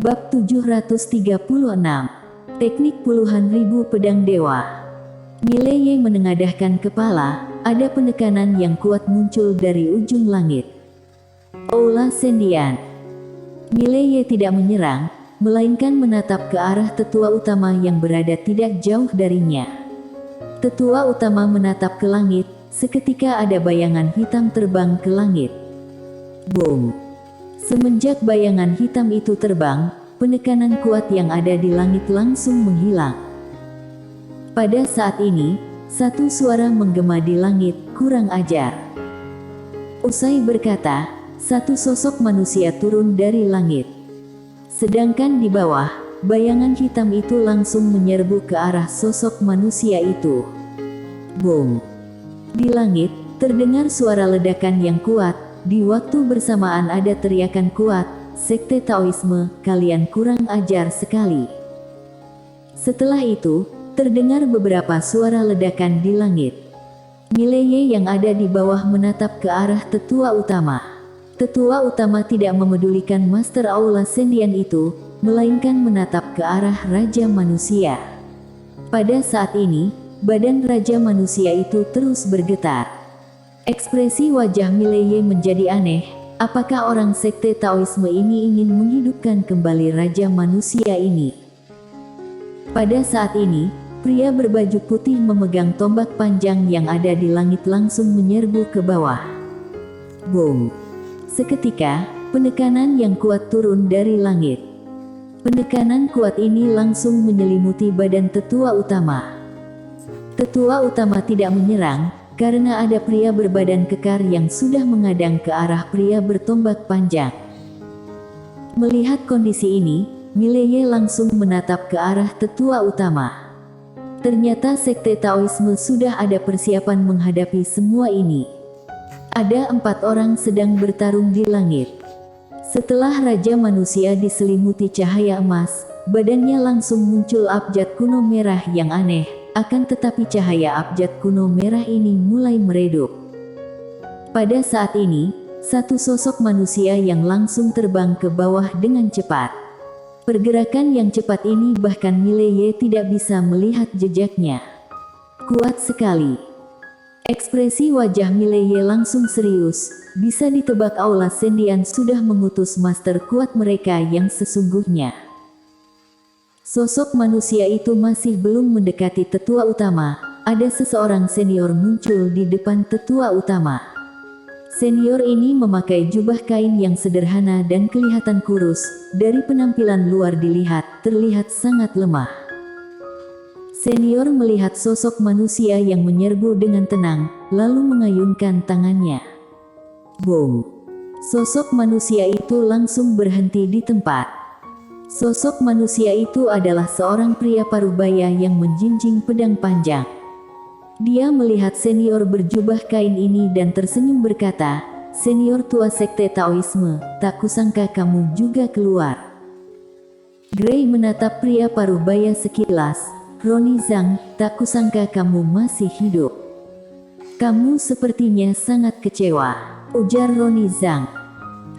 Bab 736. Teknik puluhan ribu pedang dewa. Mileye menengadahkan kepala, ada penekanan yang kuat muncul dari ujung langit. Aula Sendian. Mileye tidak menyerang, melainkan menatap ke arah tetua utama yang berada tidak jauh darinya. Tetua utama menatap ke langit, seketika ada bayangan hitam terbang ke langit. Boom! Semenjak bayangan hitam itu terbang, penekanan kuat yang ada di langit langsung menghilang. Pada saat ini, satu suara menggema di langit, kurang ajar. Usai berkata, satu sosok manusia turun dari langit. Sedangkan di bawah, bayangan hitam itu langsung menyerbu ke arah sosok manusia itu. Boom! Di langit, terdengar suara ledakan yang kuat. Di waktu bersamaan ada teriakan kuat, "Sekte Taoisme, kalian kurang ajar sekali." Setelah itu, terdengar beberapa suara ledakan di langit. Mileye yang ada di bawah menatap ke arah tetua utama. Tetua utama tidak memedulikan Master Aula Sendian itu, melainkan menatap ke arah Raja Manusia. Pada saat ini, badan Raja Manusia itu terus bergetar. Ekspresi wajah Mileye menjadi aneh. Apakah orang Sekte Taoisme ini ingin menghidupkan kembali Raja Manusia ini? Pada saat ini, pria berbaju putih memegang tombak panjang yang ada di langit langsung menyerbu ke bawah. Boom! Seketika, penekanan yang kuat turun dari langit. Penekanan kuat ini langsung menyelimuti badan tetua utama. Tetua utama tidak menyerang, karena ada pria berbadan kekar yang sudah mengadang ke arah pria bertombak panjang. Melihat kondisi ini, Mileye langsung menatap ke arah tetua utama. Ternyata Sekte Taoisme sudah ada persiapan menghadapi semua ini. Ada 4 orang sedang bertarung di langit. Setelah Raja Manusia diselimuti cahaya emas, badannya langsung muncul abjad kuno merah yang aneh. Akan tetapi cahaya abjad kuno merah ini mulai meredup. Pada saat ini, satu sosok manusia yang langsung terbang ke bawah dengan cepat. Pergerakan yang cepat ini bahkan Mileye tidak bisa melihat jejaknya. Kuat sekali. Ekspresi wajah Mileye langsung serius, bisa ditebak Aula Sendian sudah mengutus master kuat mereka yang sesungguhnya. Sosok manusia itu masih belum mendekati tetua utama. Ada seseorang senior muncul di depan tetua utama. Senior ini memakai jubah kain yang sederhana dan kelihatan kurus. Dari penampilan luar dilihat, terlihat sangat lemah. Senior melihat sosok manusia yang menyerbu dengan tenang, lalu mengayunkan tangannya. Boom! Sosok manusia itu langsung berhenti di tempat. Sosok manusia itu adalah seorang pria parubaya yang menjinjing pedang panjang. Dia melihat senior berjubah kain ini dan tersenyum berkata, "Senior tua Sekte Taoisme, tak kusangka kamu juga keluar." Gray menatap pria parubaya sekilas. "Ronnie Zhang, tak kusangka kamu masih hidup." "Kamu sepertinya sangat kecewa," ujar Ronnie Zhang.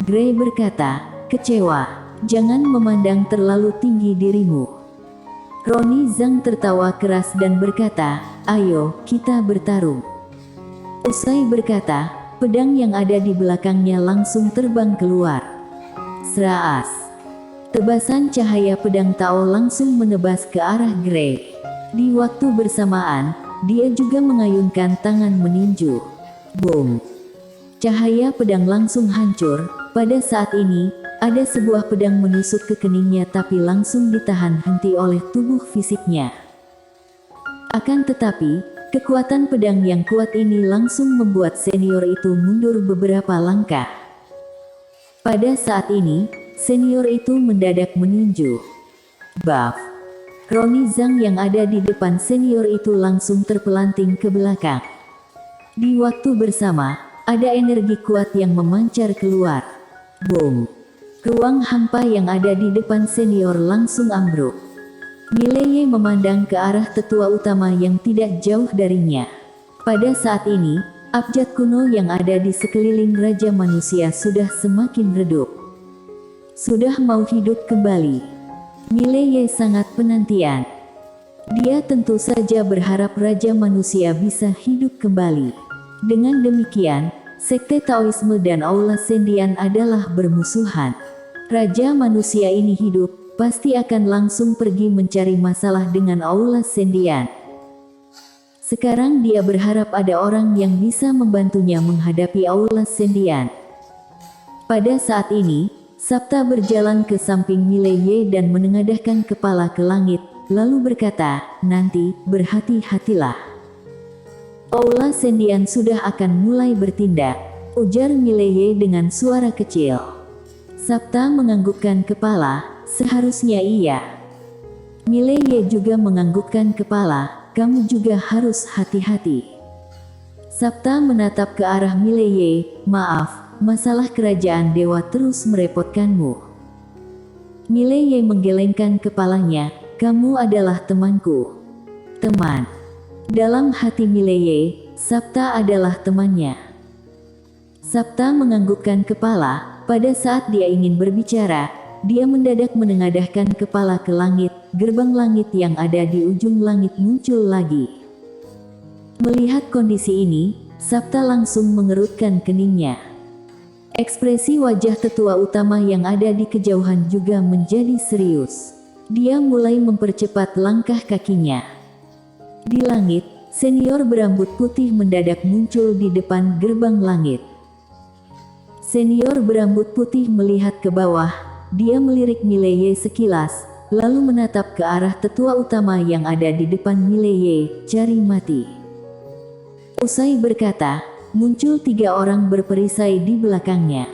Gray berkata, "Kecewa? Jangan memandang terlalu tinggi dirimu." Ronnie Zhang tertawa keras dan berkata, "Ayo, kita bertarung." Usai berkata, pedang yang ada di belakangnya langsung terbang keluar. Seraas. Tebasan cahaya pedang Tao langsung menebas ke arah Gray. Di waktu bersamaan, dia juga mengayunkan tangan meninju. Boom! Cahaya pedang langsung hancur. Pada saat ini, ada sebuah pedang menusuk ke keningnya tapi langsung ditahan henti oleh tubuh fisiknya. Akan tetapi, kekuatan pedang yang kuat ini langsung membuat senior itu mundur beberapa langkah. Pada saat ini, senior itu mendadak meninju. Buff! Ronnie Zhang yang ada di depan senior itu langsung terpelanting ke belakang. Di waktu bersama, ada energi kuat yang memancar keluar. Boom! Ruang hampa yang ada di depan senior langsung ambruk. Mileye memandang ke arah tetua utama yang tidak jauh darinya. Pada saat ini, abjad kuno yang ada di sekeliling Raja Manusia sudah semakin redup. Sudah mau hidup kembali. Mileye sangat penantian. Dia tentu saja berharap Raja Manusia bisa hidup kembali. Dengan demikian, Sekte Taoisme dan Aula Sendian adalah bermusuhan. Raja Manusia ini hidup, pasti akan langsung pergi mencari masalah dengan Aula Sendian. Sekarang dia berharap ada orang yang bisa membantunya menghadapi Aula Sendian. Pada saat ini, Sabta berjalan ke samping Mileye dan menengadahkan kepala ke langit, lalu berkata, "Nanti, berhati-hatilah. Aula Sendian sudah akan mulai bertindak," ujar Mileye dengan suara kecil. Sabta menganggukkan kepala, "Seharusnya iya." Mileye juga menganggukkan kepala, "Kamu juga harus hati-hati." Sabta menatap ke arah Mileye, "Maaf, masalah kerajaan dewa terus merepotkanmu." Mileye menggelengkan kepalanya, "Kamu adalah temanku." Teman. Dalam hati Mileye, Sabta adalah temannya. Sabta menganggukkan kepala. Pada saat dia ingin berbicara, dia mendadak menengadahkan kepala ke langit. Gerbang langit yang ada di ujung langit muncul lagi. Melihat kondisi ini, Sabta langsung mengerutkan keningnya. Ekspresi wajah tetua utama yang ada di kejauhan juga menjadi serius. Dia mulai mempercepat langkah kakinya. Di langit, senior berambut putih mendadak muncul di depan gerbang langit. Senior berambut putih melihat ke bawah. Dia melirik Mileye sekilas, lalu menatap ke arah tetua utama yang ada di depan Mileye, "Cari mati." Usai berkata, muncul 3 orang berperisai di belakangnya.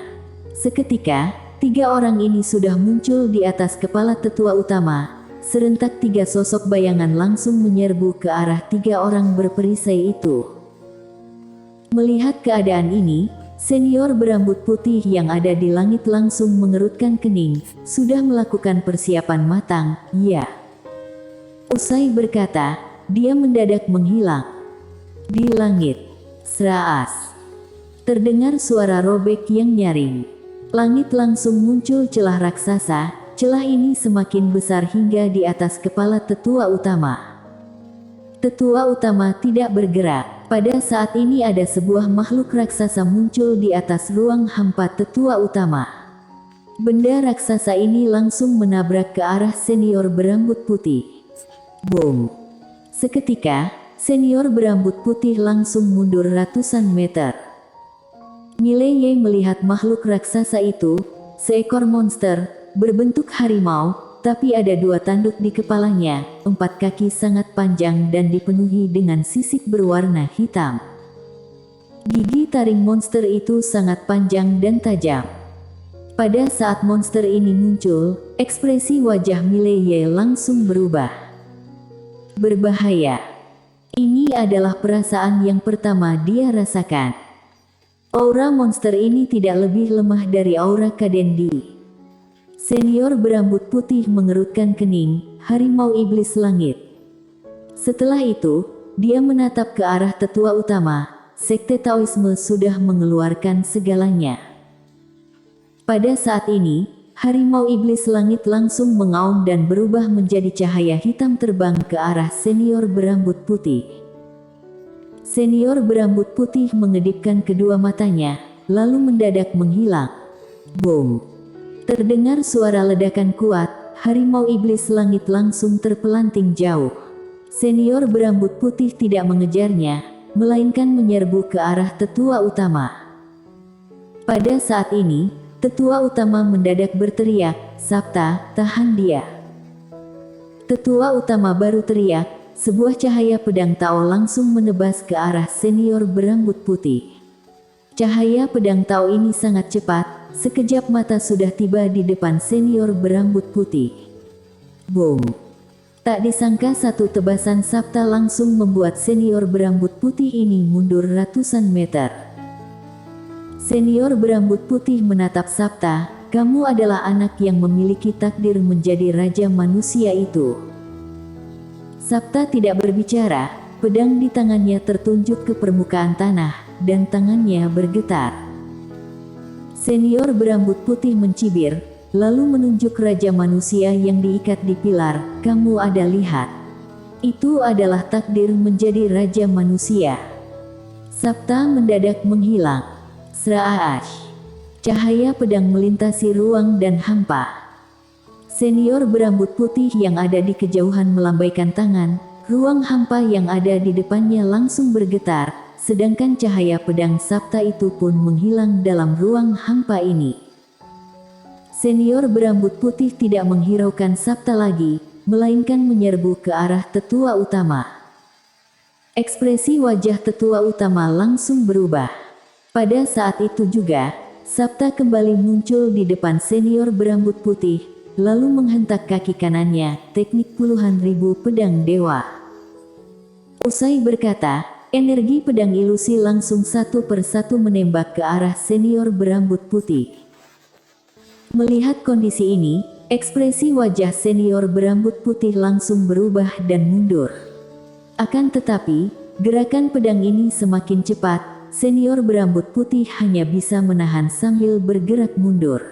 Seketika, 3 orang ini sudah muncul di atas kepala tetua utama. Serentak 3 sosok bayangan langsung menyerbu ke arah 3 orang berperisai itu. Melihat keadaan ini, senior berambut putih yang ada di langit langsung mengerutkan kening. Sudah melakukan persiapan matang, ya. Usai berkata, dia mendadak menghilang. Di langit. Seraas. Terdengar suara robek yang nyaring. Langit langsung muncul celah raksasa. Celah ini semakin besar hingga di atas kepala tetua utama. Tetua utama tidak bergerak. Pada saat ini ada sebuah makhluk raksasa muncul di atas ruang hampa tetua utama. Benda raksasa ini langsung menabrak ke arah senior berambut putih. Boom. Seketika, senior berambut putih langsung mundur ratusan meter. Mileye melihat makhluk raksasa itu, seekor monster, berbentuk harimau, tapi ada 2 tanduk di kepalanya, 4 kaki sangat panjang dan dipenuhi dengan sisik berwarna hitam. Gigi taring monster itu sangat panjang dan tajam. Pada saat monster ini muncul, ekspresi wajah Mileye langsung berubah. Berbahaya. Ini adalah perasaan yang pertama dia rasakan. Aura monster ini tidak lebih lemah dari aura Kadendi. Senior berambut putih mengerutkan kening, harimau iblis langit. Setelah itu, dia menatap ke arah tetua utama. Sekte Taoisme sudah mengeluarkan segalanya. Pada saat ini, harimau iblis langit langsung mengaum dan berubah menjadi cahaya hitam terbang ke arah senior berambut putih. Senior berambut putih mengedipkan kedua matanya, lalu mendadak menghilang. Boom. Terdengar suara ledakan kuat, harimau iblis langit langsung terpelanting jauh. Senior berambut putih tidak mengejarnya, melainkan menyerbu ke arah tetua utama. Pada saat ini, tetua utama mendadak berteriak, "Sabta, tahan dia." Tetua utama baru teriak, sebuah cahaya pedang Tao langsung menebas ke arah senior berambut putih. Cahaya pedang Tao ini sangat cepat, sekejap mata sudah tiba di depan senior berambut putih. Boom. Tak disangka satu tebasan Sabta langsung membuat senior berambut putih ini mundur ratusan meter. Senior berambut putih menatap Sabta, "Kamu adalah anak yang memiliki takdir menjadi raja manusia itu." Sabta tidak berbicara, pedang di tangannya tertunjuk ke permukaan tanah, dan tangannya bergetar. Senior berambut putih mencibir, lalu menunjuk Raja Manusia yang diikat di pilar. Kamu ada lihat? Itu adalah takdir menjadi Raja Manusia. Sabta mendadak menghilang. Sraash. Cahaya pedang melintasi ruang dan hampa. Senior berambut putih yang ada di kejauhan melambaikan tangan. Ruang hampa yang ada di depannya langsung bergetar, sedangkan cahaya pedang Sabta itu pun menghilang dalam ruang hampa ini. Senior berambut putih tidak menghiraukan Sabta lagi, melainkan menyerbu ke arah tetua utama. Ekspresi wajah tetua utama langsung berubah. Pada saat itu juga, Sabta kembali muncul di depan senior berambut putih, lalu menghentak kaki kanannya, teknik puluhan ribu pedang dewa. Usai berkata, energi pedang ilusi langsung satu persatu menembak ke arah senior berambut putih. Melihat kondisi ini, ekspresi wajah senior berambut putih langsung berubah dan mundur. Akan tetapi, gerakan pedang ini semakin cepat, senior berambut putih hanya bisa menahan sambil bergerak mundur.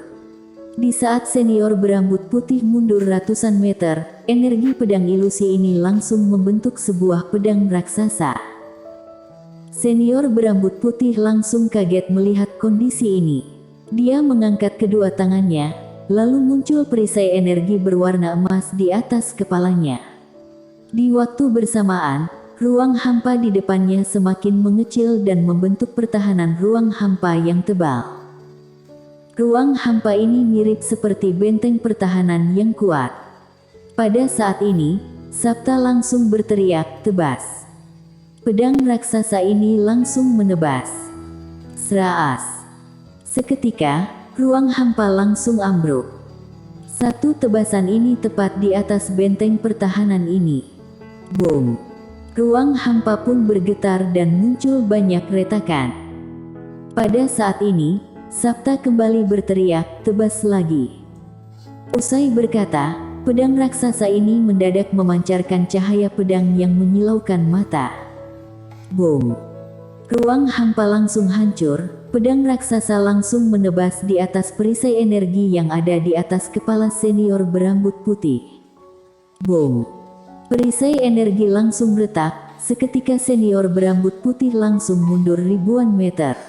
Di saat senior berambut putih mundur ratusan meter, energi pedang ilusi ini langsung membentuk sebuah pedang raksasa. Senior berambut putih langsung kaget melihat kondisi ini. Dia mengangkat kedua tangannya, lalu muncul perisai energi berwarna emas di atas kepalanya. Di waktu bersamaan, ruang hampa di depannya semakin mengecil dan membentuk pertahanan ruang hampa yang tebal. Ruang hampa ini mirip seperti benteng pertahanan yang kuat. Pada saat ini, Sabta langsung berteriak, "Tebas!" Pedang raksasa ini langsung menebas. Sraas. Seketika, ruang hampa langsung ambruk. Satu tebasan ini tepat di atas benteng pertahanan ini. Boom! Ruang hampa pun bergetar dan muncul banyak retakan. Pada saat ini, Sabta kembali berteriak, "Tebas lagi!" Usai berkata, pedang raksasa ini mendadak memancarkan cahaya pedang yang menyilaukan mata. Boom! Ruang hampa langsung hancur, pedang raksasa langsung menebas di atas perisai energi yang ada di atas kepala senior berambut putih. Boom! Perisai energi langsung retak, seketika senior berambut putih langsung mundur ribuan meter.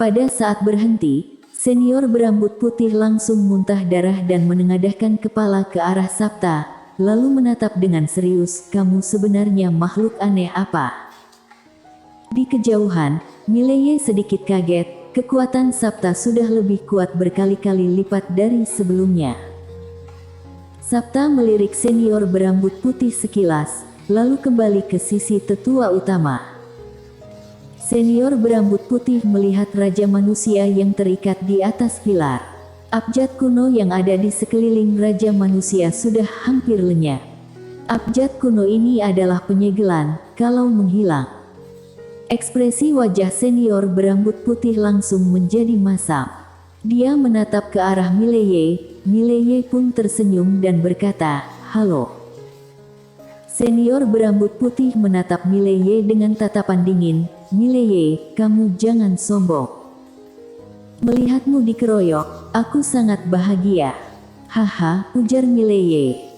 Pada saat berhenti, senior berambut putih langsung muntah darah dan menengadahkan kepala ke arah Sabta, lalu menatap dengan serius, "Kamu sebenarnya makhluk aneh apa?" Di kejauhan, Mileye sedikit kaget, kekuatan Sabta sudah lebih kuat berkali-kali lipat dari sebelumnya. Sabta melirik senior berambut putih sekilas, lalu kembali ke sisi tetua utama. Senior berambut putih melihat Raja Manusia yang terikat di atas pilar. Abjad kuno yang ada di sekeliling Raja Manusia sudah hampir lenyap. Abjad kuno ini adalah penyegelan, kalau menghilang. Ekspresi wajah senior berambut putih langsung menjadi masam. Dia menatap ke arah Mileye, Mileye pun tersenyum dan berkata, "Halo." Senior berambut putih menatap Mileye dengan tatapan dingin, "Mileye, kamu jangan sombong. Melihatmu dikeroyok, aku sangat bahagia." "Haha," ujar Mileye.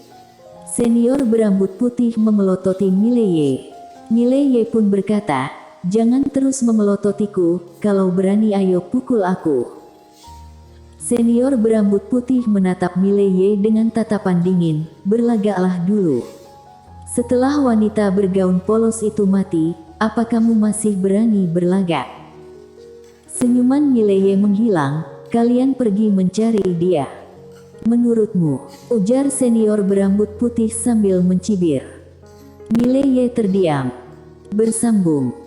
Senior berambut putih memelototi Mileye. Mileye pun berkata, "Jangan terus memelototiku, kalau berani ayo pukul aku." Senior berambut putih menatap Mileye dengan tatapan dingin, "Berlagaklah dulu. Setelah wanita bergaun polos itu mati, apa kamu masih berani berlagak?" Senyuman Mileye menghilang, "Kalian pergi mencari dia." "Menurutmu?" ujar senior berambut putih sambil mencibir. Mileye terdiam. Bersambung.